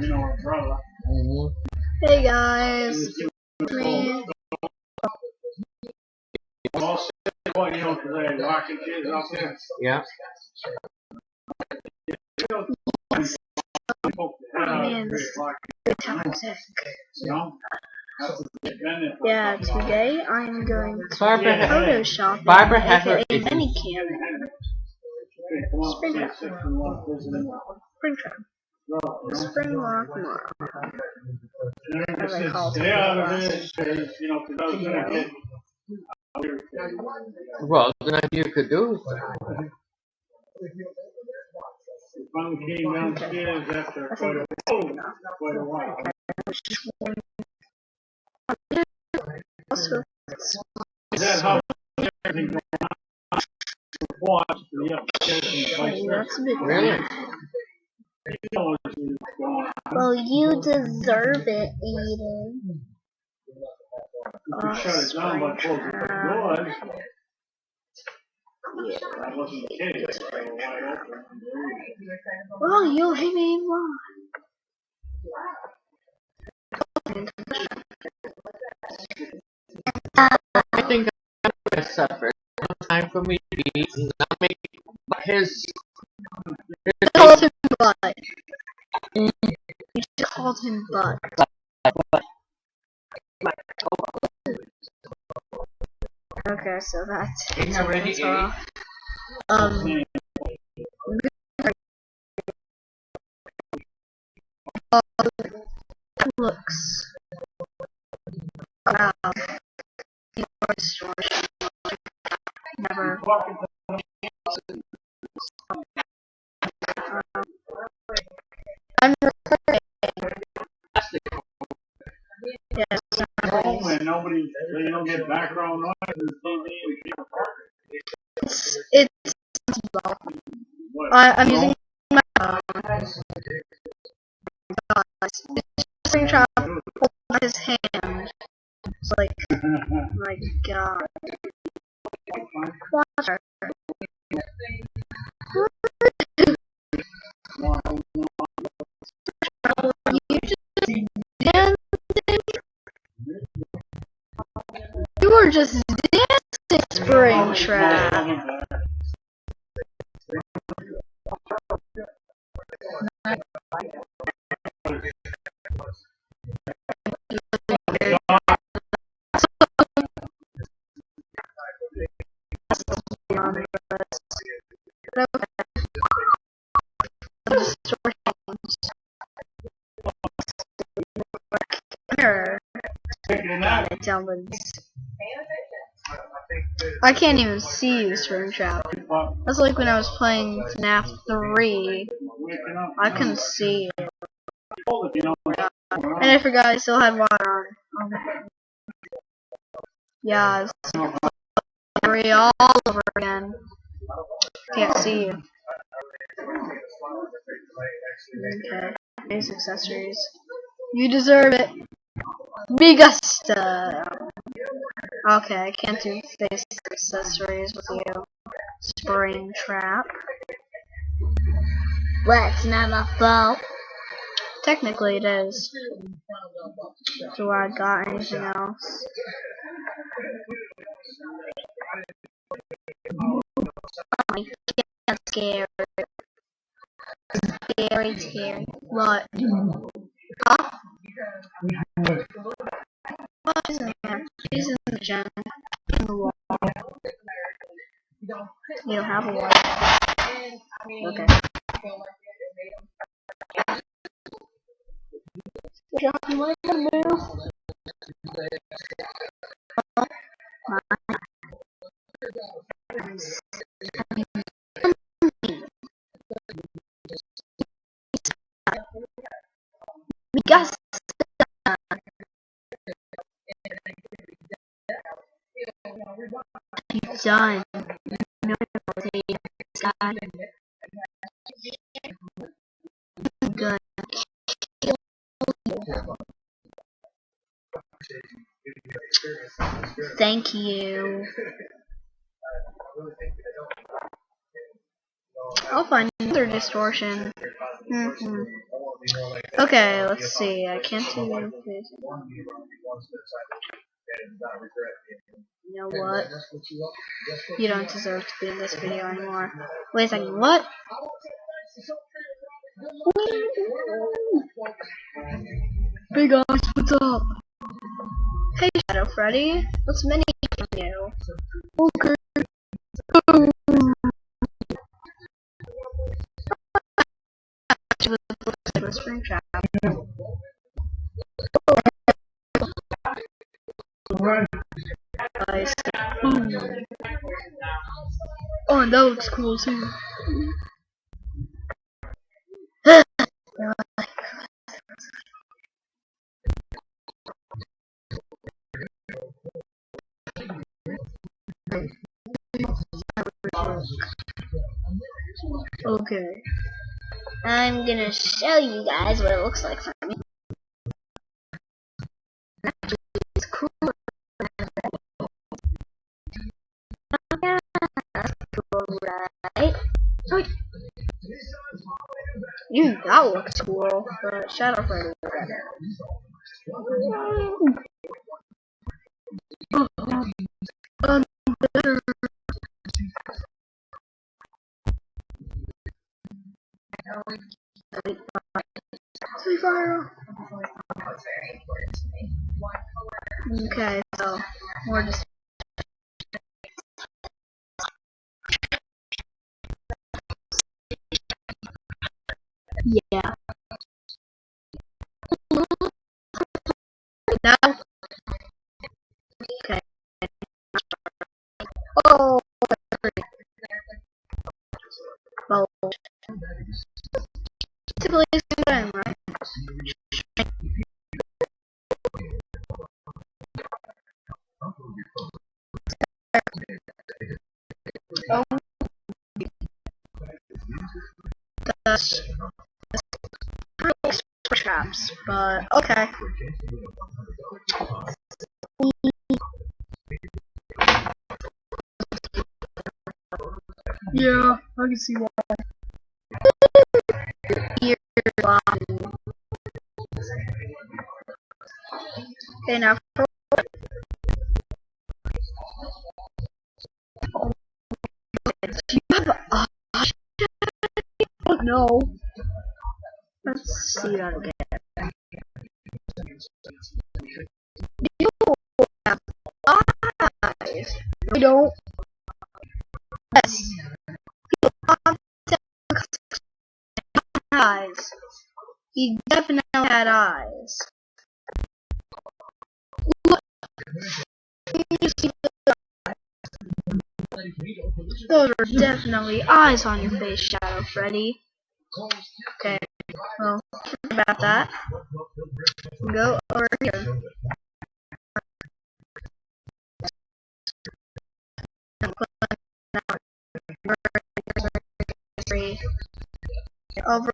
Hey guys, it's me. Yeah. Oh man, this is very toxic. Yeah, today I'm going to Photoshop Barbara had her aka issues. Minicam. Springtrap. Springlock Moron. As I call it. Well, then you could do. Finally came downstairs after quite a while. Also, Is that how everything was? that's a bit Really? well, you deserve it, Aiden. Shut it down by closing the doors. Yeah. I wasn't the case. Well, you hit me wrong. I think I'm gonna suffer. No time for me to be not make his Called him butt. You just called him butt. Okay, so that's off. Looks distortion. Never. I'm recording. Yes, When nobody, you don't get background noise and TV. it's well. I'm using my Springtrap holding his hand. It's like, my god. Water. You just dancing. You were just dancing, Springtrap. I can't even see you, Springtrap. That's like when I was playing FNAF 3. I couldn't see you. And I forgot I still had water on. Yeah, it's all over again. Can't see you. Okay, base accessories. You deserve it. Bigusta. Okay, I can't do face accessories with you. Springtrap. That's not my fault. Technically it is. Do I got anything else? Oh my god, scared. Scary. What? Huh? What is in there? He's in the gym. In the wall. You don't have a wall. Okay. John, am I gonna move? We got done. No, good. Thank you. I'll find another distortion. Okay, let's see. I can't do this. You know what? You don't deserve to be in this video anymore. Wait a second, what? Hey guys, what's up? Hey Shadow Freddy, what's mini from you? Okay. Spring trap. Nice. Oh, and that looks cool too. Okay. I'm gonna show you guys what it looks like for me. It's cool. Yeah, that's cool, right? Oh, that looks cool. But Shadow Freddy is better. Okay, so we're just yeah. Now okay. Oh, well, basically the same thing, right? Oh, that's traps, but okay. Yeah, I can see why. You're lying. Okay, now for do you have a no. Let's see that again. You have eyes. We don't. Yes. You have eyes. He definitely had eyes. Look. Those are definitely eyes on your face, Shadow Freddy. Okay, well, forget about that. Go over here. Over.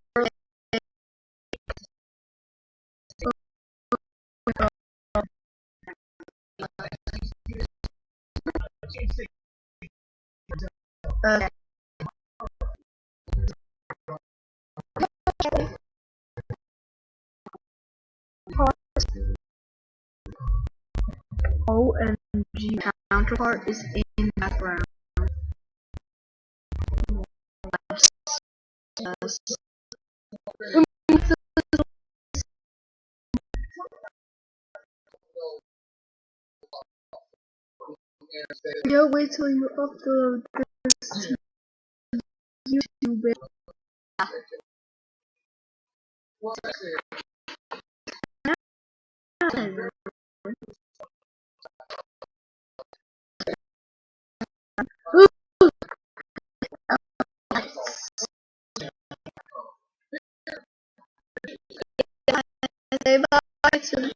Okay. OMG counterpart is in the background. Yeah, wait till you upload this to YouTube. Say bye to